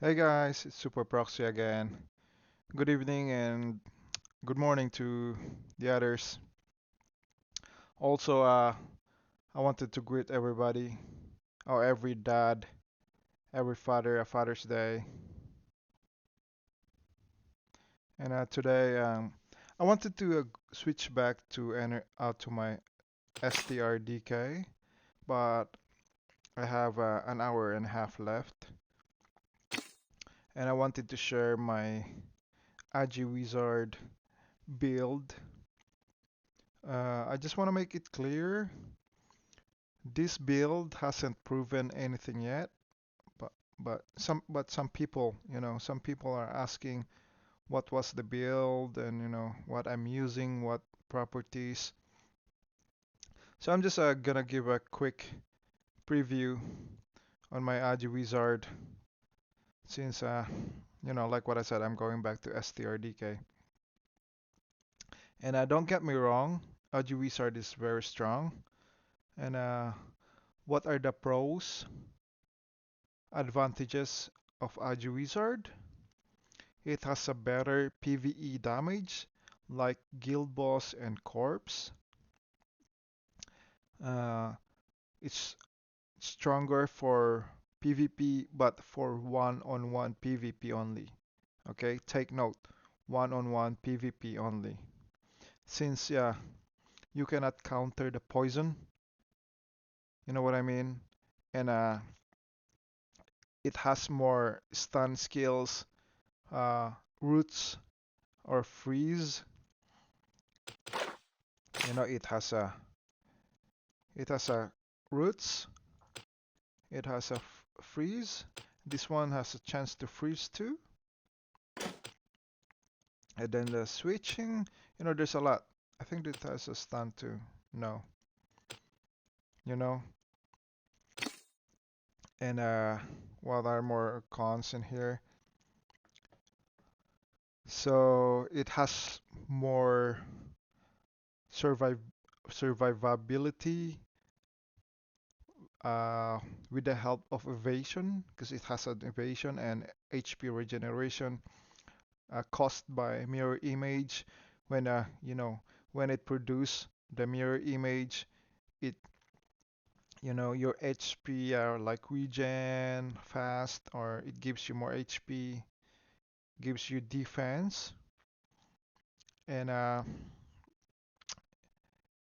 Hey guys, it's Super Proxy again. Good evening and good morning to the others. Also, I wanted to greet everybody, or every dad, every father, a Father's Day. And today, I wanted to switch back to enter out to my STRDK, but I have an hour and a half left, and I wanted to share my Agi Wizard build. I just want to make it clear. This build hasn't proven anything yet, but some people, some people are asking what was the build and what I'm using, what properties. So I'm just gonna give a quick preview on my Agi Wizard since like what I said, I'm going back to STRDK. And don't get me wrong, Agi Wizard is very strong. And what are the pros, advantages of Agi Wizard? It has a better PvE damage, like Guild Boss and Corpse. Uh, it's stronger for PvP, but for one-on-one PvP only. Okay, take note, one-on-one PvP only. Since you cannot counter the poison, you know what I mean? And it has more stun skills, uh, roots or freeze. It has a roots. It has a freeze. This one has a chance to freeze too. And then the switching, there's a lot. I think it has a stun too. No, you know. And what are more cons in here? So it has more survive survivability uh, with the help of evasion, because it has an evasion and HP regeneration caused by mirror image. When when it produce the mirror image, it your HP are like regen fast, or it gives you more HP, gives you defense, and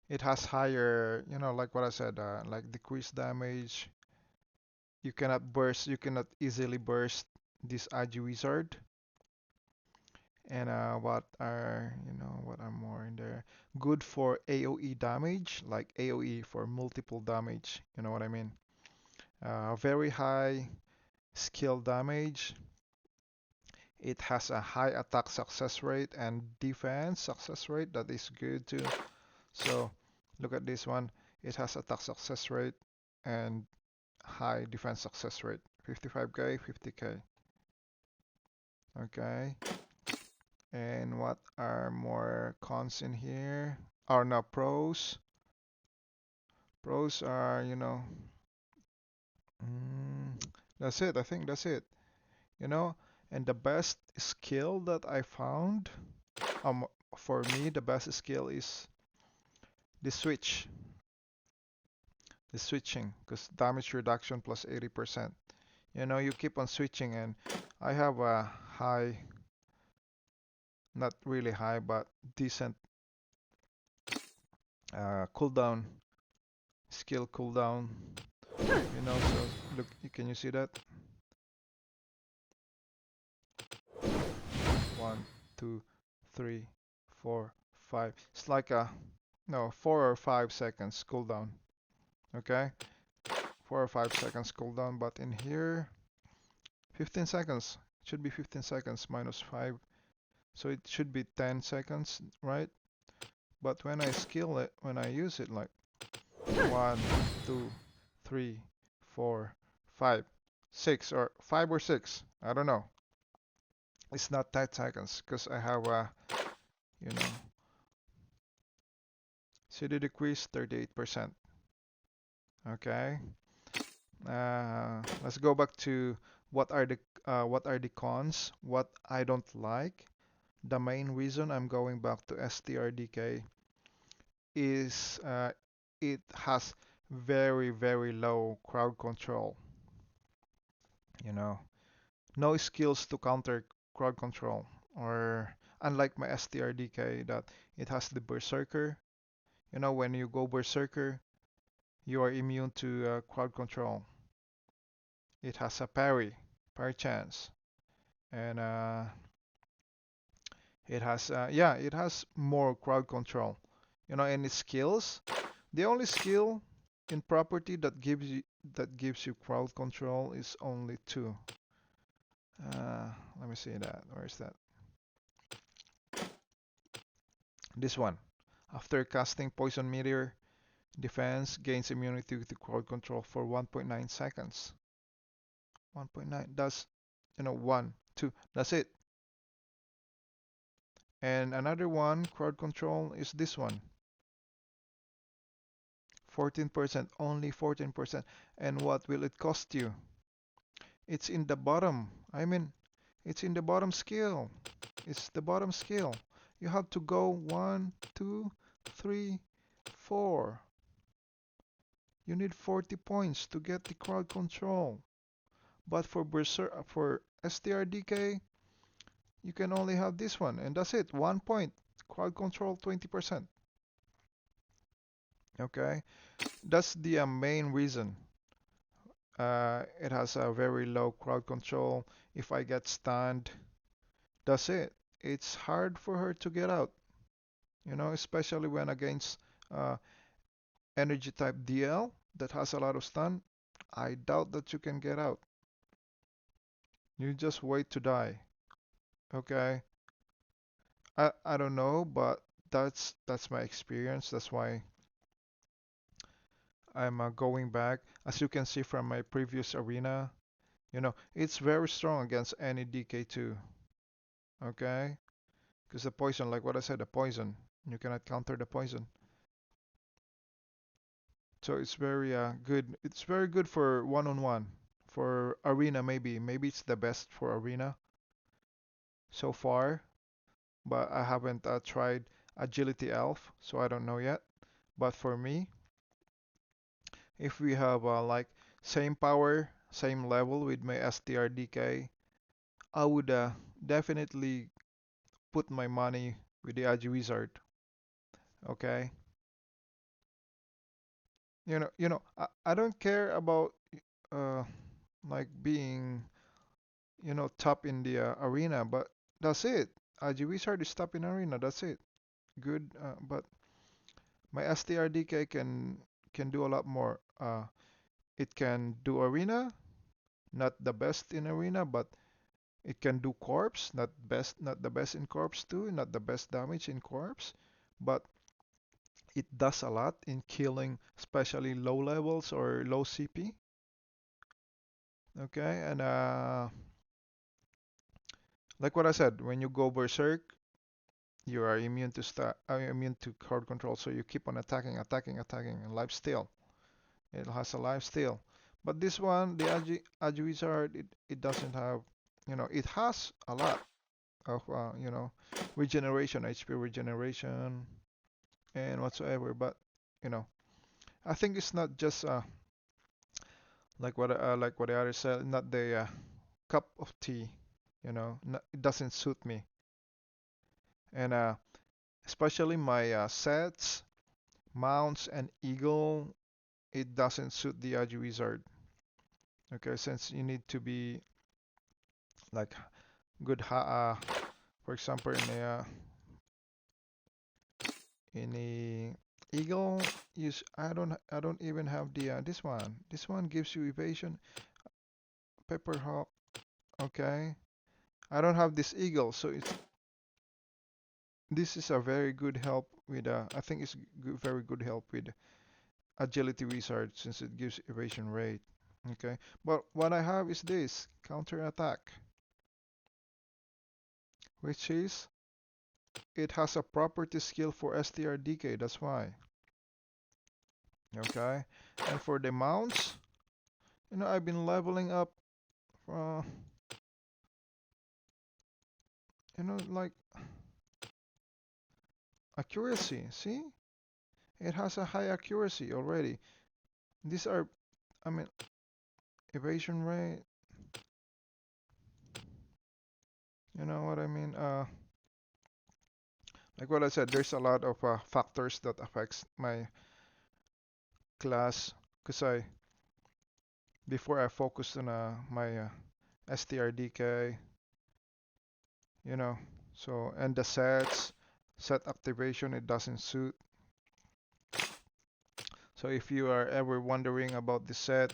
it has higher, like what I said, like decreased damage. You cannot easily burst this Agi Wizard. And what are more in there? Good for AoE damage, like AoE for multiple damage, you know what I mean? Very high skill damage. It has a high attack success rate and defense success rate. That is good too. So look at this one. It has attack success rate and high defense success rate. 55k, 50k. Okay. And what are more cons in here? Or no, pros. Pros are, mm, that's it. I think that's it. You know, and the best skill that I found, um, for me, the best skill is the switch, the switching, because damage reduction plus 80%. You keep on switching, and I have a high, not really high, but decent cooldown, skill cooldown. So look, can you see that? One, two, three, four, five. It's like a no, 4 or 5 seconds cooldown. Okay, 4 or 5 seconds cooldown. But in here, 15 seconds. It should be 15 seconds minus 5. So it should be 10 seconds, right? But when I use it, like 1, 2, 3, 4, 5, 6, or 5 or 6. I don't know. It's not 10 seconds because I have you know, CD decrease 38%. Okay. Let's go back to what are the what are the cons, what I don't like. The main reason I'm going back to STRDK is it has very, very low crowd control. You know, no skills to counter crowd control. Or unlike my STRDK, that it has the Berserker. You know, when you go Berserker, you are immune to crowd control. It has a parry chance, and it has more crowd control. You know, and its skills. The only skill in property that gives you crowd control is only two. Let me see that. Where is that? This one. After casting Poison Meteor, defense gains immunity to crowd control for 1.9 seconds. 1.9. That's 1, 2. That's it. And another one, crowd control, is this one. 14%, only 14%. And what will it cost you? It's in the bottom. I mean, it's in the bottom skill. It's the bottom skill. You have to go 1, 2, 3, 4. You need 40 points to get the crowd control. But for STRDK, you can only have this one, and that's it. 1 point. Crowd control 20%. Okay, that's the main reason. It has a very low crowd control. If I get stunned, that's it. It's hard for her to get out. Especially when against uh, energy type DL that has a lot of stun. I doubt that you can get out. You just wait to die. Okay. I don't know, but that's my experience. That's why I'm going back. As you can see from my previous arena, it's very strong against any DK2. Okay? Because the poison, like what I said, the poison, you cannot counter the poison. So it's very good. It's very good for one-on-one. For arena, maybe it's the best for arena so far. But I haven't tried agility elf, so I don't know yet. But for me, if we have like same power, same level with my STRDK, I would definitely put my money with the Agi Wizard. Okay, I don't care about uh like being top in the arena, but that's it. Agi Wizard is top in arena. That's it. Good, but my STRDK can do a lot more. It can do arena, not the best in arena, but it can do corpse, not the best in corpse too, not the best damage in corpse, but it does a lot in killing, especially low levels or low CP. Okay, and like what I said, when you go berserk, you are immune to crowd control, so you keep on attacking, attacking, attacking, and life steal. It has a life steal. But this one, the Agi Wizard, it doesn't have, it has a lot of, regeneration, HP regeneration, and whatsoever. But, you know, I think it's not just like what the other said, not the cup of tea. It doesn't suit me. And especially my sets, mounts, and eagle, it doesn't suit the Agi Wizard. Okay, since you need to be like good for example in a eagle use I don't even have the this one gives you evasion pepper hawk. Okay, I don't have this eagle, so this is a very good help with I think it's very good help with agility wizard since it gives evasion rate. Okay, but what I have is this counter attack, which is it has a property skill for STRDK, that's why. Okay, and for the mounts, I've been leveling up uh, you know, like accuracy. See, it has a high accuracy already. These are, I mean, evasion rate. You know what I mean? Like what I said, there's a lot of factors that affects my class. Cause before I focused on my STRDK, you know, so and the set activation, it doesn't suit. So if you are ever wondering about the set,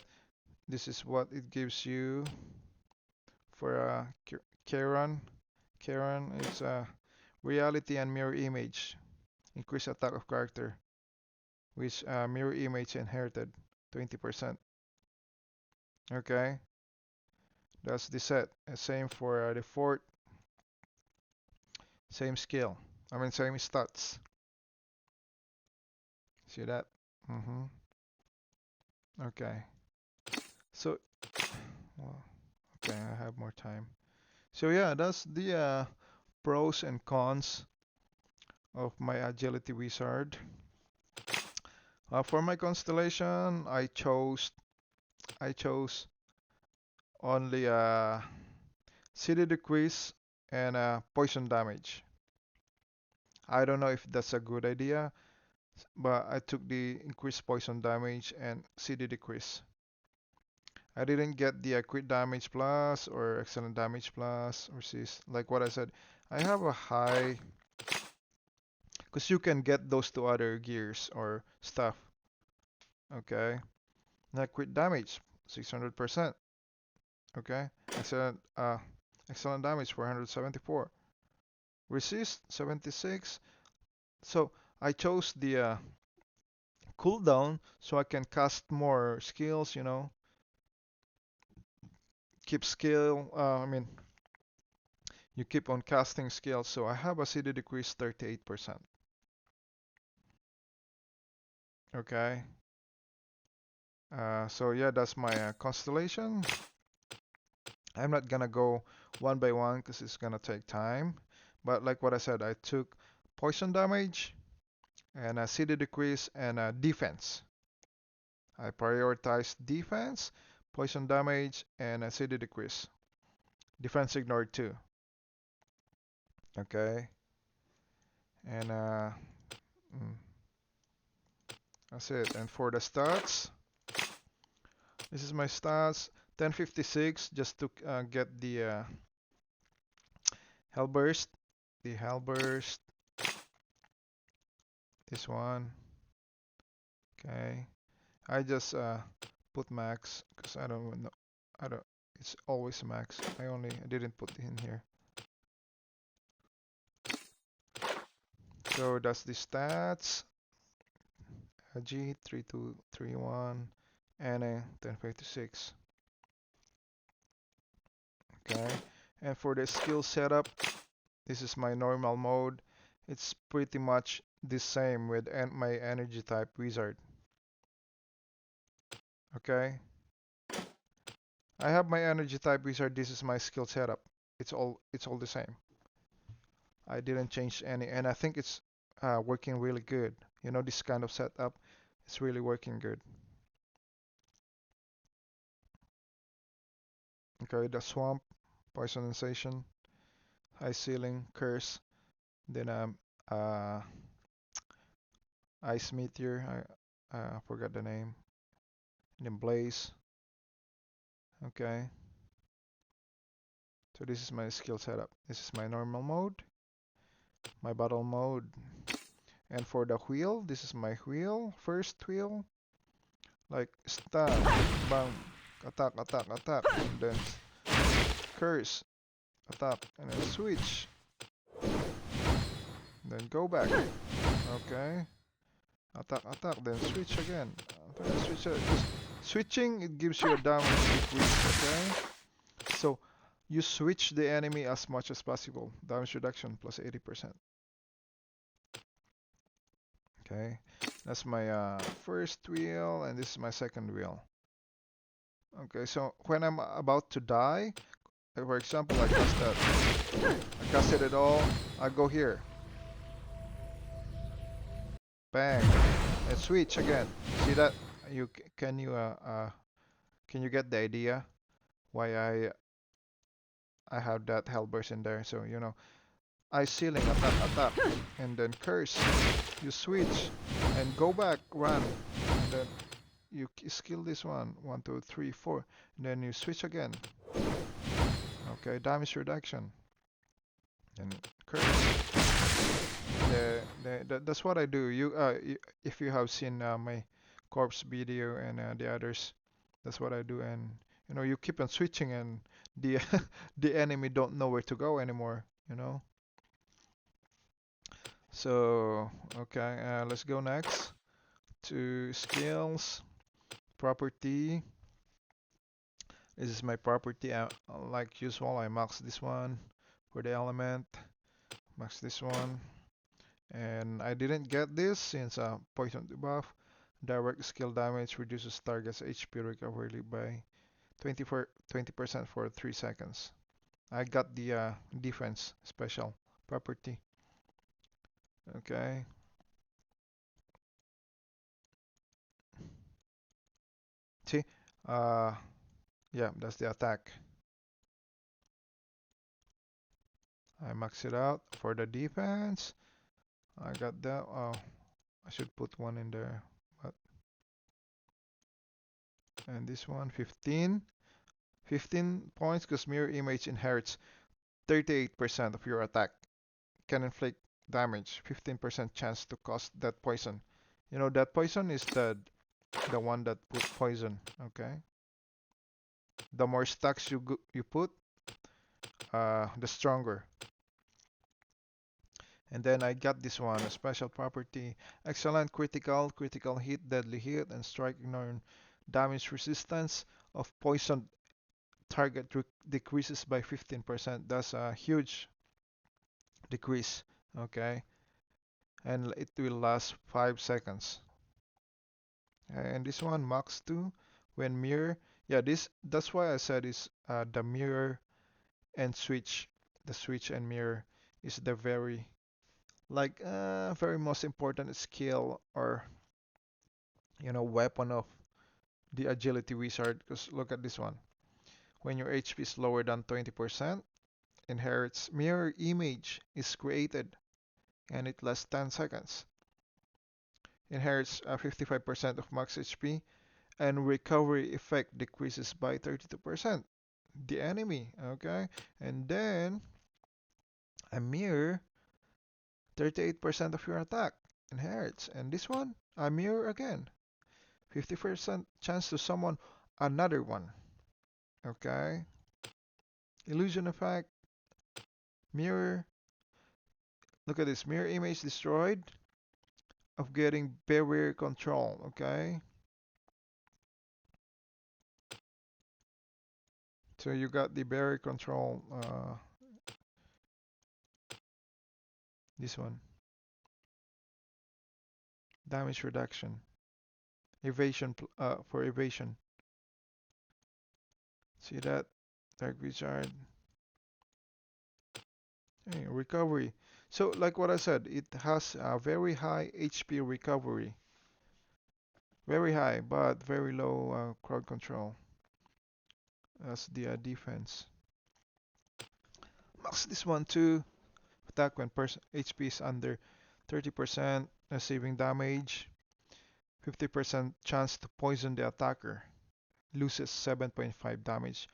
this is what it gives you for Karen. Karen is reality and mirror image. Increase attack of character, which mirror image inherited 20%. Okay, that's the set. Same for the fort, same skill. I mean, same stats. See that? Mm-hmm. Okay. So, well, okay, I have more time. So yeah, that's the pros and cons of my agility wizard. For my constellation, I chose only city decrease and poison damage. I don't know if that's a good idea, but I took the increased poison damage and city decrease. I didn't get the crit damage plus or excellent damage plus or resist. Like what I said, I have a high, because you can get those two other gears or stuff. Okay, now crit damage 600%. Okay, excellent damage 474. Resist 76. So I chose the cooldown so I can cast more skills. Keep skill. I mean, you keep on casting skills. So I have a CD decrease 38%. Okay. So yeah, that's my constellation. I'm not gonna go one by one because it's gonna take time. But like what I said, I took poison damage and a CD decrease and a defense. I prioritized defense, poison damage, and a CD decrease. Defense ignored too. Okay. And mm, that's it. And for the stats, this is my stats. 1056 just to get the Hellburst. The Hellburst. This one. Okay. I just put max because I don't know. I don't. It's always max. I didn't put it in here. So that's the stats. Agi 3231 and a 1056. Okay. And for the skill setup, this is my normal mode. It's pretty much the same with my energy type wizard. Okay. I have my energy type wizard. This is my skill setup. It's all the same. I didn't change any, and I think it's working really good. This kind of setup, it's really working good. Okay, the swamp, poisonization, high ceiling, curse, then uh ice meteor. I forgot the name. And then blaze. Okay. So this is my skill setup. This is my normal mode, my battle mode. And for the wheel, this is my wheel, first wheel. Like stun, bang, attack, attack, attack, and then curse, attack, and then switch. Then go back. Okay. Attack, attack, then switch again. Attack, switch. Just switching, it gives you a damage decrease. Okay. So you switch the enemy as much as possible. Damage reduction plus 80%. Okay. That's my first wheel, and this is my second wheel. Okay. So when I'm about to die, For example, I cast that. I casted it all. I go here. Bang. And switch again. See that? You can you get the idea why I have that hellburst in there? So I ceiling attack, and then curse. You switch and go back, run, and then you skill this one. 1, 2, 3, 4. And then you switch again. Okay, damage reduction. And curse. That's what I do. If you have seen my corpse video and the others, that's what I do. And you keep on switching, and the the enemy don't know where to go anymore. So okay, let's go next to skills, property. This is my property. Like usual, I max this one for the element. Max this one. And I didn't get this since poison debuff. Direct skill damage reduces target's HP recovery by 20% for 3 seconds. I got the defense special property. Okay. See? Uh, yeah, that's the attack. I max it out for the defense. I got that. Oh, I should put one in there. But and this one, 15. 15 points because mirror image inherits 38% of your attack. Can inflict damage. 15% chance to cause that poison. That poison is the one that put poison. Okay. The more stacks you put, the stronger. And then I got this one, a special property. Excellent critical hit, deadly hit, and strike ignore damage resistance of poison target decreases by 15%. That's a huge decrease. Okay. And it will last 5 seconds. And this one max 2 when mirror. Yeah, that's why I said is the mirror and switch. The switch and mirror is the very most important skill or weapon of the agility wizard. Because look at this one. When your HP is lower than 20%, inherits mirror image is created and it lasts 10 seconds. Inherits 55% of max HP and recovery effect decreases by 32%. The enemy, okay? And then a mirror 38% of your attack inherits. And this one, a mirror again. 50% chance to summon another one. Okay? Illusion effect, mirror. Look at this, mirror image destroyed of getting barrier control. Okay? So you got the barrier control, this one. Damage reduction. Evasion, for evasion. See that? Dark Wizard. Hey, recovery. So like what I said, it has a very high HP recovery. Very high, but very low crowd control. That's the defense. Max this one too. Attack when person HP is under 30%, saving damage. 50% chance to poison the attacker. Loses 7.5 damage.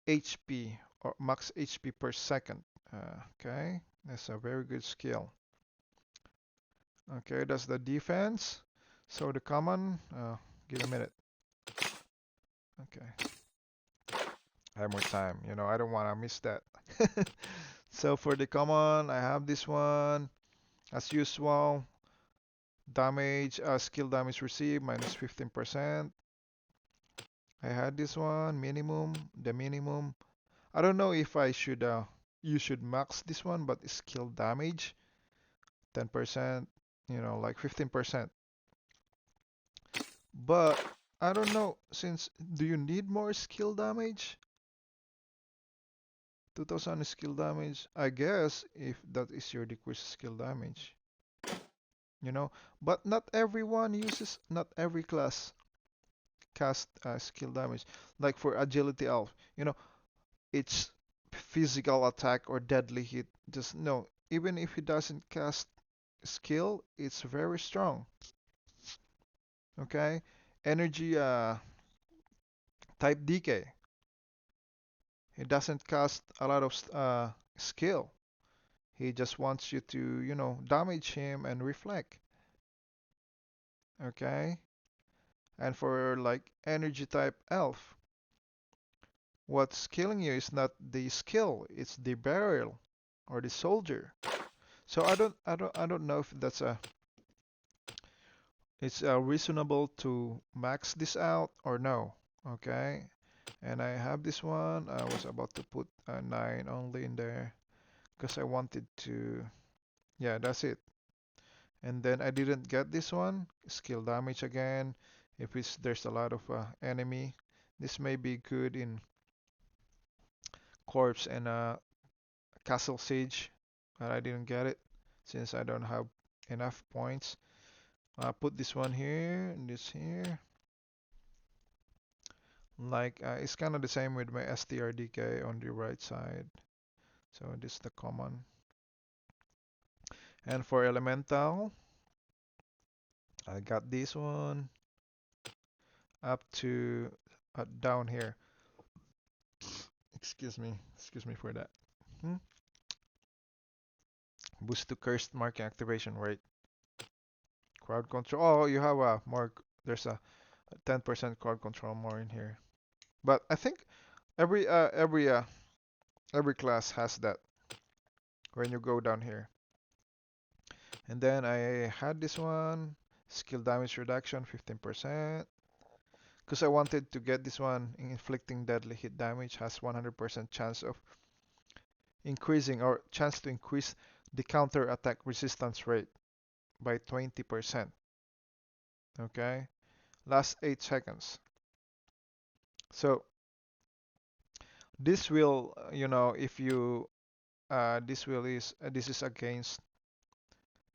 HP or max HP per second. Okay, that's a very good skill. Okay, that's the defense. So the common, give a minute. Okay, I have more time. I don't want to miss that. So for the common, I have this one. As usual, damage, skill damage received minus 15%. I had this one, minimum, the minimum. I don't know if you should max this one, but skill damage, 10%, like 15%. But I don't know, since do you need more skill damage? 2000 skill damage, I guess, if that is your decreased skill damage, you know. But not every class cast skill damage. Like for agility elf, it's physical attack or deadly hit. Just no, even if he doesn't cast skill, it's very strong. Okay, energy type DK. He doesn't cast a lot of skill. He just wants you to, damage him and reflect. Okay? And for like energy type elf, what's killing you is not the skill, it's the burial or the soldier. So I don't know if it's reasonable to max this out or no. Okay? And I have this one. I was about to put a 9 only in there because I wanted to. Yeah, that's it. And then I didn't get this one. Skill damage again. If there's a lot of enemy, this may be good in corpse and castle siege, but I didn't get it since I don't have enough points. I put this one here and this here. Like it's kind of the same with my STRDK on the right side. So this is the common. And for elemental, I got this one up to down here. Excuse me for that. Hmm? Boost to cursed marking activation rate. Crowd control. Oh, you have a more. There's a 10% crowd control more in here. But I think every uh every uh every class has that when you go down here. And then I had this one, skill damage reduction 15%. Because I wanted to get this one, inflicting deadly hit damage has 100% chance of increasing or chance to increase the counter attack resistance rate by 20%. Okay, last 8 seconds. So this will, if you this is against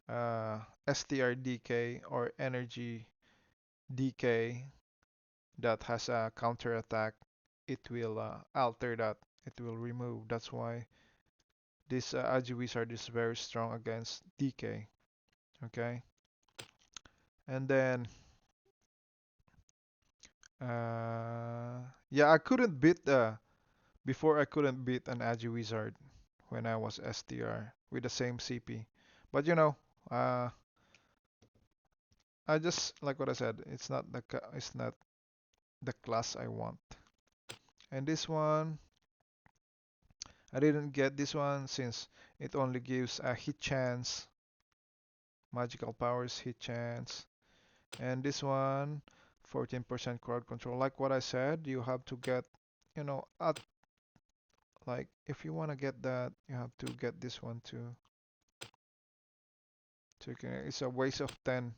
STR DK or energy DK that has a counter attack. It will alter that. It will remove. That's why this Agi Wizard is very strong against DK. Okay, and then yeah, I couldn't beat before I couldn't beat an Agi Wizard when I was STR with the same CP. But I just like what I said. It's not the class I want. And this one, I didn't get this one since it only gives a hit chance, magical powers hit chance. And this one, 14% crowd control. Like what I said, you have to get, at like if you want to get that, you have to get this one too. It's a waste of 10.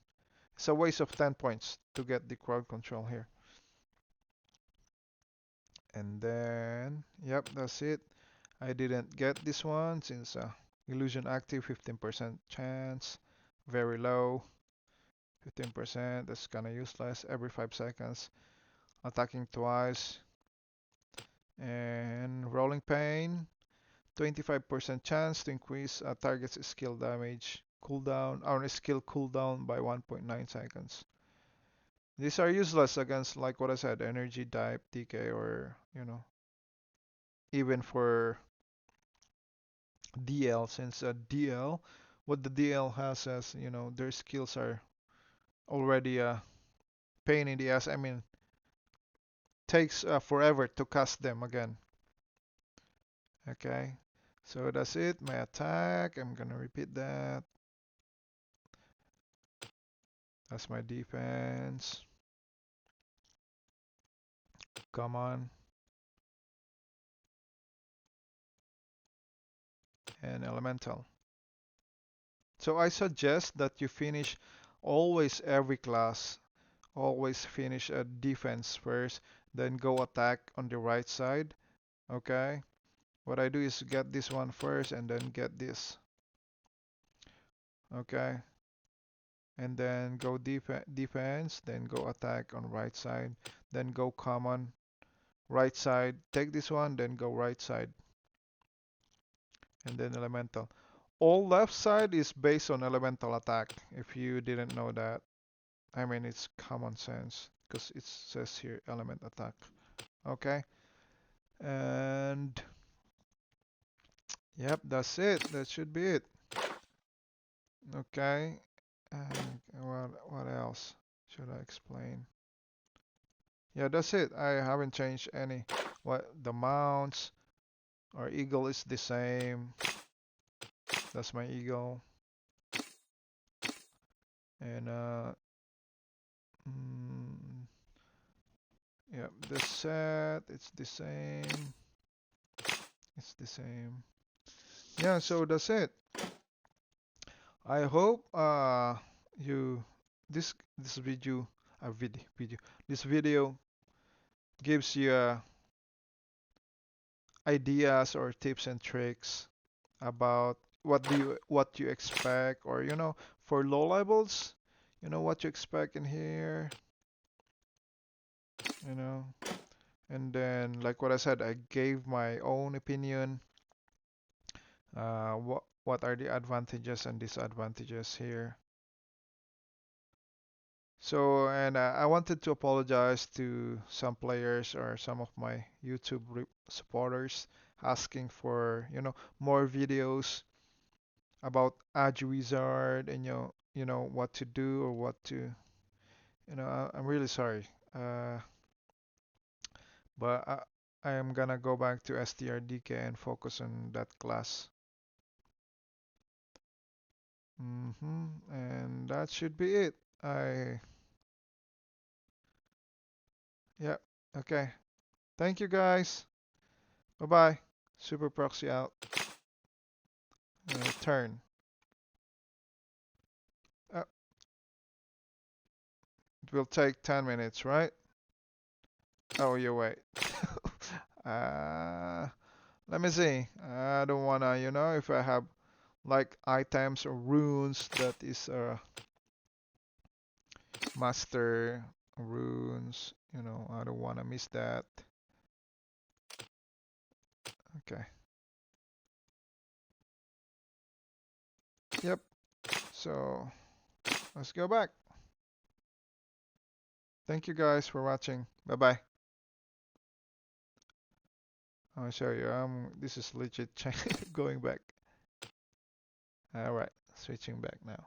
It's a waste of 10 points to get the crowd control here. And then, yep, that's it. I didn't get this one since illusion active 15% chance, very low. 15%, that's kind of useless every 5 seconds. Attacking twice. And rolling pain, 25% chance to increase a target's skill damage cooldown, or skill cooldown by 1.9 seconds. These are useless against, like what I said, energy type, DK, or, even for DL, since DL, what the DL has as, their skills are already a pain in the ass. I mean, takes forever to cast them again. Okay, so that's it. My attack, I'm gonna repeat that. That's my defense. Come on. And elemental. So I suggest that you finish always every class. Always finish a defense first, then go attack on the right side. Okay? What I do is get this one first and then get this. Okay. And then go defense, then go attack on right side, then go common, right side, take this one, then go right side, and then elemental. All left side is based on elemental attack, if you didn't know that. I mean, it's common sense, because it says here element attack. Okay, and yep, that's it. That should be it. Okay, and what else should I explain? Yeah, that's it. I haven't changed any. What the mounts or eagle is the same. That's my eagle. And mm, yeah, the set it's the same. It's the same. Yeah, so that's it. I hope you this video video this video gives you ideas or tips and tricks about what you expect, or for low levels, what you expect in here, you know and then like what I said, I gave my own opinion, what are the advantages and disadvantages here. So, and I wanted to apologize to some players or some of my YouTube supporters asking for more videos about Agi Wizard, and what to do or what to I'm really sorry. But I am gonna go back to STRDK and focus on that class. And that should be it. Yeah. Okay. Thank you guys. Bye bye. Super proxy out. Turn. Uh, it will take 10 minutes, right? Oh, you wait. uh, Let me see. I don't wanna, if I have like items or runes that is master runes, I don't wanna miss that. Okay. Yep. So let's go back. Thank you guys for watching. Bye bye. I'll show you. This is legit going back. All right, switching back now.